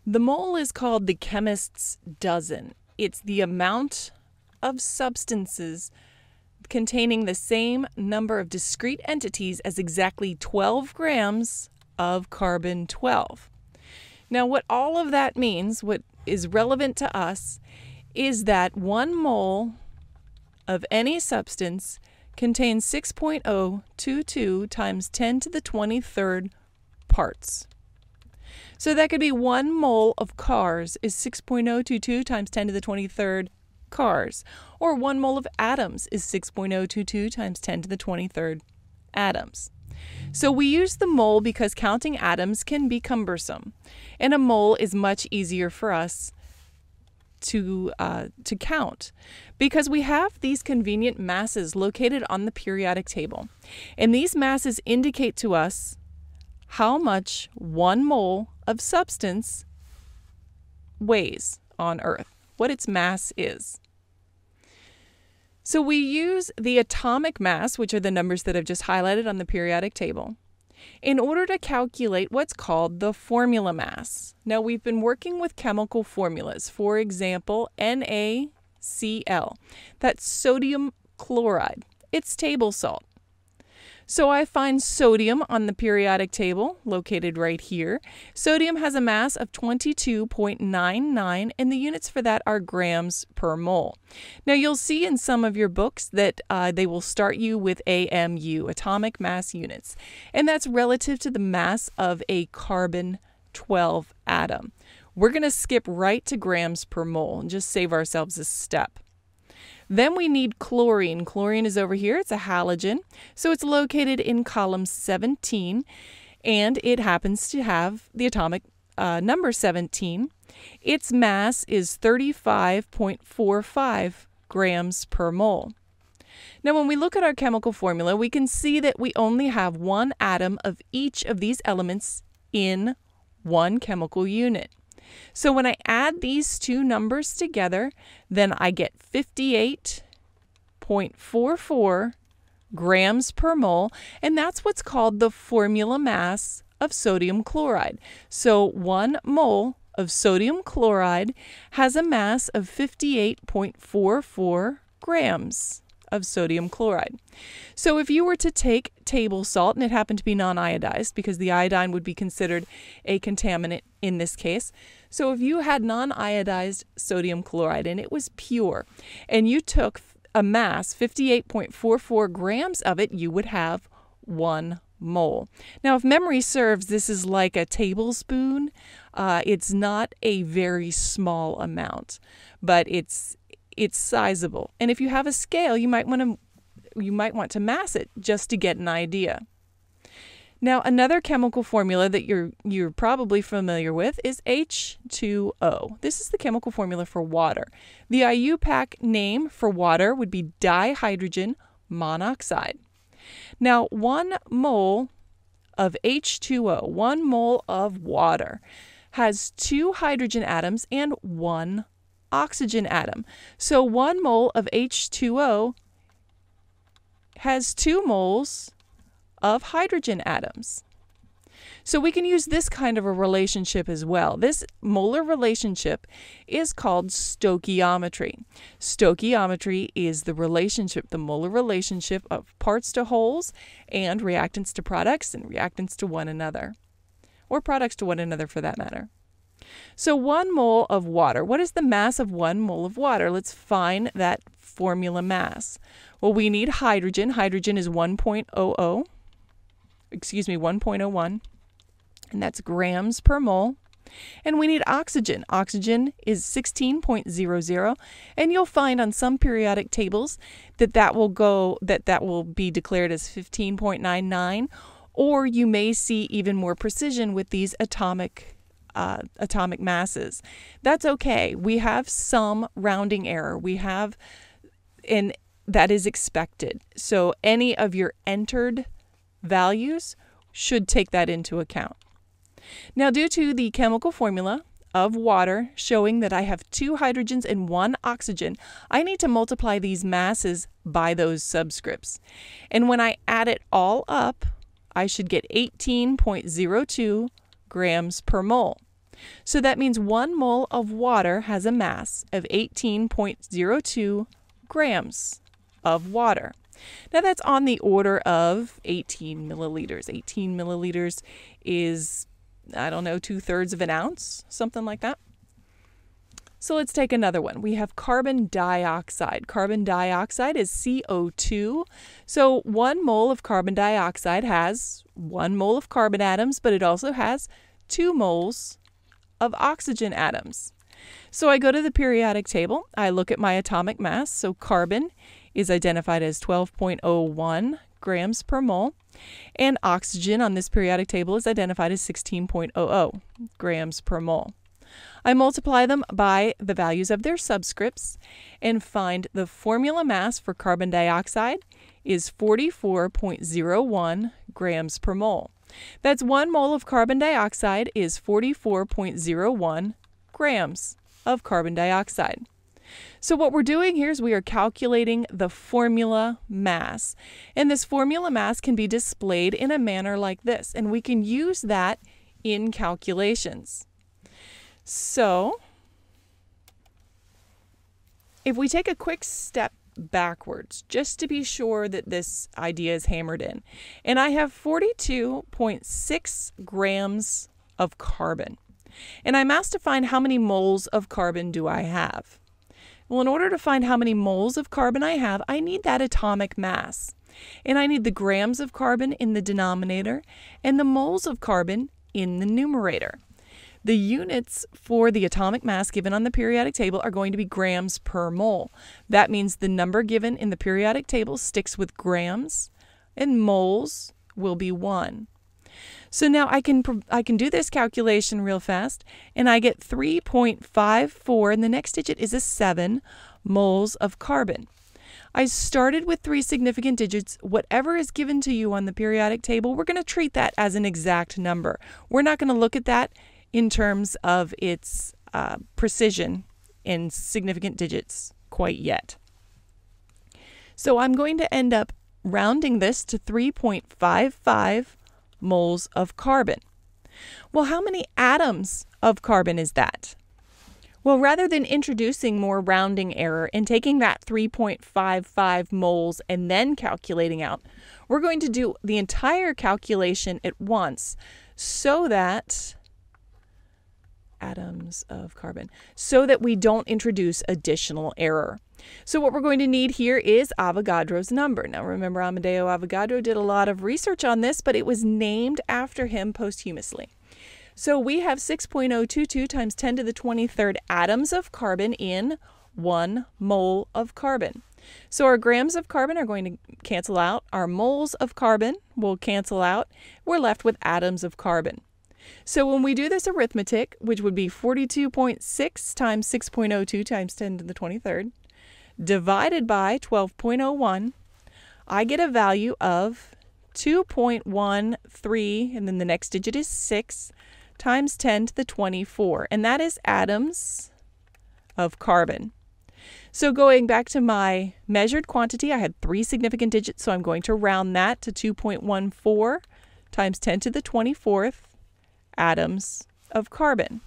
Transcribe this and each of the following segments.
The mole is called the Chemists Dozen. It's the amount of substances containing the same number of discrete entities as exactly 12 grams of carbon-12. Now, what all of that means, what is relevant to us, is that 1 mole of any substance contains 6.022 times 10 to the 23rd parts. So that could be 1 mole of cars is 6.022 times 10 to the 23rd cars. Or 1 mole of atoms is 6.022 times 10 to the 23rd atoms. So we use the mole because counting atoms can be cumbersome. And a mole is much easier for us to count because we have these convenient masses located on the periodic table. And these masses indicate to us how much 1 mole of substance weighs on Earth, what its mass is. So we use the atomic mass, which are the numbers that I've just highlighted on the periodic table, in order to calculate what's called the formula mass. Now, we've been working with chemical formulas. For example, NaCl. That's sodium chloride. It's table salt. So I find sodium on the periodic table, located right here. Sodium has a mass of 22.99, and the units for that are grams per mole. Now, you'll see in some of your books that they will start you with AMU, atomic mass units, and that's relative to the mass of a carbon-12 atom. We're going to skip right to grams per mole and just save ourselves a step. Then we need chlorine. Chlorine is over here. It's a halogen. So it's located in column 17, and it happens to have the atomic number 17. Its mass is 35.45 grams per mole. Now, when we look at our chemical formula, we can see that we only have 1 atom of each of these elements in 1 chemical unit. So when I add these two numbers together, then I get 58.44 grams per mole, and that's what's called the formula mass of sodium chloride. So 1 mole of sodium chloride has a mass of 58.44 grams of sodium chloride. So if you were to take table salt, and it happened to be non-iodized because the iodine would be considered a contaminant in this case. So if you had non-iodized sodium chloride and it was pure, and you took a mass, 58.44 grams of it, you would have 1 mole. Now, if memory serves, this is like a tablespoon. It's not a very small amount, but it's sizable. And if you have a scale, you might want to mass it just to get an idea. Now, another chemical formula that you're probably familiar with is H2O. This is the chemical formula for water. The IUPAC name for water would be dihydrogen monoxide. Now, 1 mole of H2O, 1 mole of water, has 2 hydrogen atoms and 1 oxygen atom. So 1 mole of H2O has 2 moles of hydrogen atoms. So we can use this kind of a relationship as well. This molar relationship is called stoichiometry. Stoichiometry is the relationship, the molar relationship of parts to wholes and reactants to products and reactants to one another, or products to one another for that matter. So 1 mole of water. What is the mass of 1 mole of water? Let's find that formula mass. Well, we need hydrogen. Hydrogen is 1.01, and that's grams per mole. And we need oxygen. Oxygen is 16.00, and you'll find on some periodic tables that will be declared as 15.99, or you may see even more precision with these atomic masses. That's okay. We have some rounding error. And that is expected. So any of your entered values should take that into account. Now, due to the chemical formula of water showing that I have 2 hydrogens and 1 oxygen, I need to multiply these masses by those subscripts. And when I add it all up, I should get 18.02 grams per mole. So that means 1 mole of water has a mass of 18.02 grams of water. Now that's on the order of 18 milliliters. 18 milliliters is, I don't know, 2/3 of an ounce, something like that. So let's take another one. We have carbon dioxide. Carbon dioxide is CO2. So 1 mole of carbon dioxide has 1 mole of carbon atoms, but it also has 2 moles of oxygen atoms. So I go to the periodic table. I look at my atomic mass. So carbon is identified as 12.01 grams per mole, and oxygen on this periodic table is identified as 16.00 grams per mole. I multiply them by the values of their subscripts and find the formula mass for carbon dioxide is 44.01 grams per mole. That's 1 mole of carbon dioxide is 44.01 grams of carbon dioxide. So what we're doing here is we are calculating the formula mass. And this formula mass can be displayed in a manner like this. And we can use that in calculations. So if we take a quick step backwards, just to be sure that this idea is hammered in, and I have 42.6 grams of carbon, and I'm asked to find how many moles of carbon do I have. Well, in order to find how many moles of carbon I have, I need that atomic mass. And I need the grams of carbon in the denominator and the moles of carbon in the numerator. The units for the atomic mass given on the periodic table are going to be grams per mole. That means the number given in the periodic table sticks with grams, and moles will be 1. So now I can do this calculation real fast, and I get 3.54, and the next digit is a 7 moles of carbon. I started with 3 significant digits. Whatever is given to you on the periodic table, we're going to treat that as an exact number. We're not going to look at that in terms of its precision in significant digits quite yet. So I'm going to end up rounding this to 3.55 moles of carbon. Well, how many atoms of carbon is that? Well, rather than introducing more rounding error and taking that 3.55 moles and then calculating out, we're going to do the entire calculation at once so that atoms of carbon, so that we don't introduce additional error. So what we're going to need here is Avogadro's number. Now remember, Amedeo Avogadro did a lot of research on this, but it was named after him posthumously. So we have 6.022 times 10 to the 23rd atoms of carbon in 1 mole of carbon. So our grams of carbon are going to cancel out. Our moles of carbon will cancel out. We're left with atoms of carbon. So when we do this arithmetic, which would be 42.6 times 6.02 times 10 to the 23rd, divided by 12.01, I get a value of 2.13, and then the next digit is 6, times 10 to the 24, and that is atoms of carbon. So going back to my measured quantity, I had 3 significant digits, so I'm going to round that to 2.14 times 10 to the 24th atoms of carbon.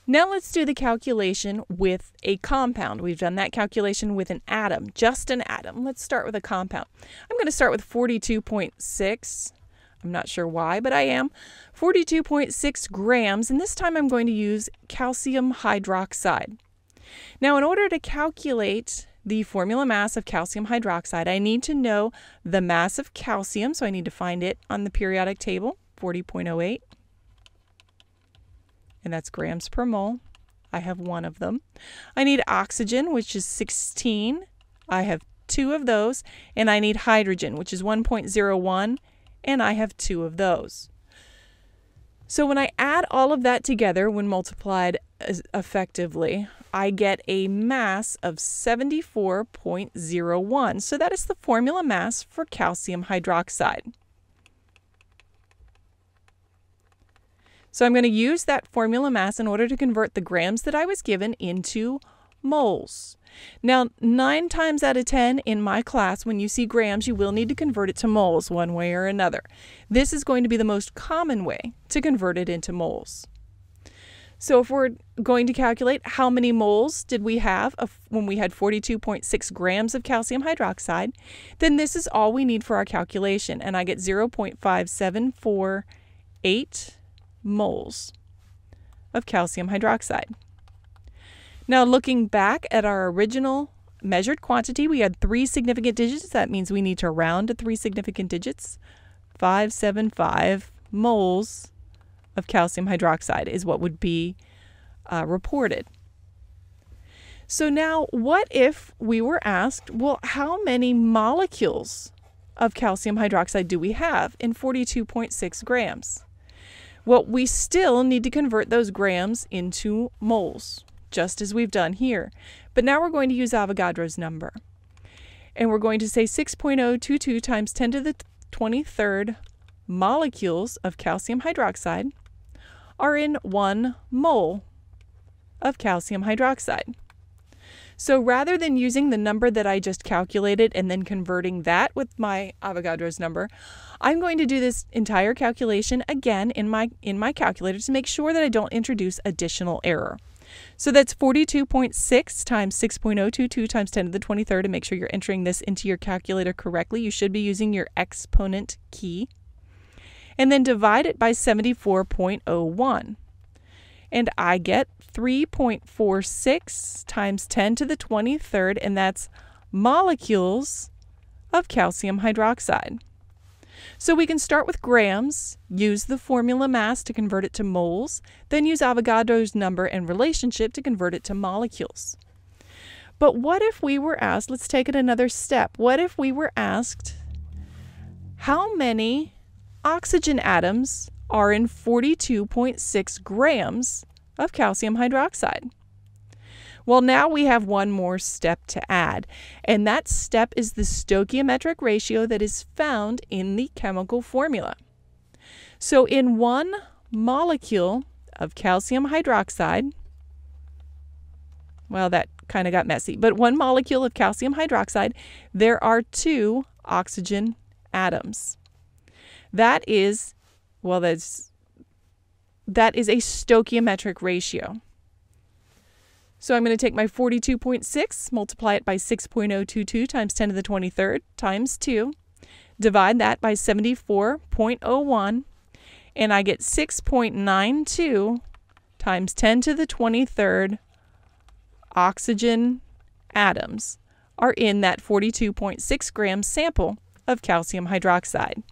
Now let's do the calculation with a compound. We've done that calculation with an atom, just an atom. Let's start with a compound. I'm going to start with 42.6. I'm not sure why, but I am. 42.6 grams, and this time I'm going to use calcium hydroxide. Now, in order to calculate the formula mass of calcium hydroxide, I need to know the mass of calcium, so I need to find it on the periodic table, 40.08. And that's grams per mole. I have 1 of them. I need oxygen, which is 16. I have 2 of those. And I need hydrogen, which is 1.01, and I have 2 of those. So when I add all of that together, when multiplied effectively, I get a mass of 74.01. So that is the formula mass for calcium hydroxide. So I'm going to use that formula mass in order to convert the grams that I was given into moles. Now, 9 times out of 10 in my class, when you see grams, you will need to convert it to moles one way or another. This is going to be the most common way to convert it into moles. So if we're going to calculate how many moles did we have when we had 42.6 grams of calcium hydroxide, then this is all we need for our calculation, and I get 0.5748 moles of calcium hydroxide. Now, looking back at our original measured quantity, we had 3 significant digits. That means we need to round to 3 significant digits. 575 moles of calcium hydroxide is what would be reported. So now, what if we were asked, well, how many molecules of calcium hydroxide do we have in 42.6 grams? Well, we still need to convert those grams into moles, just as we've done here. But now we're going to use Avogadro's number. And we're going to say 6.022 times 10 to the 23rd molecules of calcium hydroxide are in 1 mole of calcium hydroxide. So rather than using the number that I just calculated and then converting that with my Avogadro's number, I'm going to do this entire calculation again in my calculator to make sure that I don't introduce additional error. So that's 42.6 times 6.022 times 10 to the 23rd. And make sure you're entering this into your calculator correctly. You should be using your exponent key. And then divide it by 74.01. And I get 3.46 times 10 to the 23rd, and that's molecules of calcium hydroxide. So we can start with grams, use the formula mass to convert it to moles, then use Avogadro's number and relationship to convert it to molecules. But what if we were asked, let's take it another step, what if we were asked how many oxygen atoms are in 42.6 grams of calcium hydroxide? Well, now we have one more step to add, and that step is the stoichiometric ratio that is found in the chemical formula. So in 1 molecule of calcium hydroxide, well, that kind of got messy, but 1 molecule of calcium hydroxide, there are 2 oxygen atoms. That is a stoichiometric ratio. So I'm going to take my 42.6, multiply it by 6.022 times 10 to the 23rd times 2, divide that by 74.01, and I get 6.92 times 10 to the 23rd oxygen atoms are in that 42.6 gram sample of calcium hydroxide.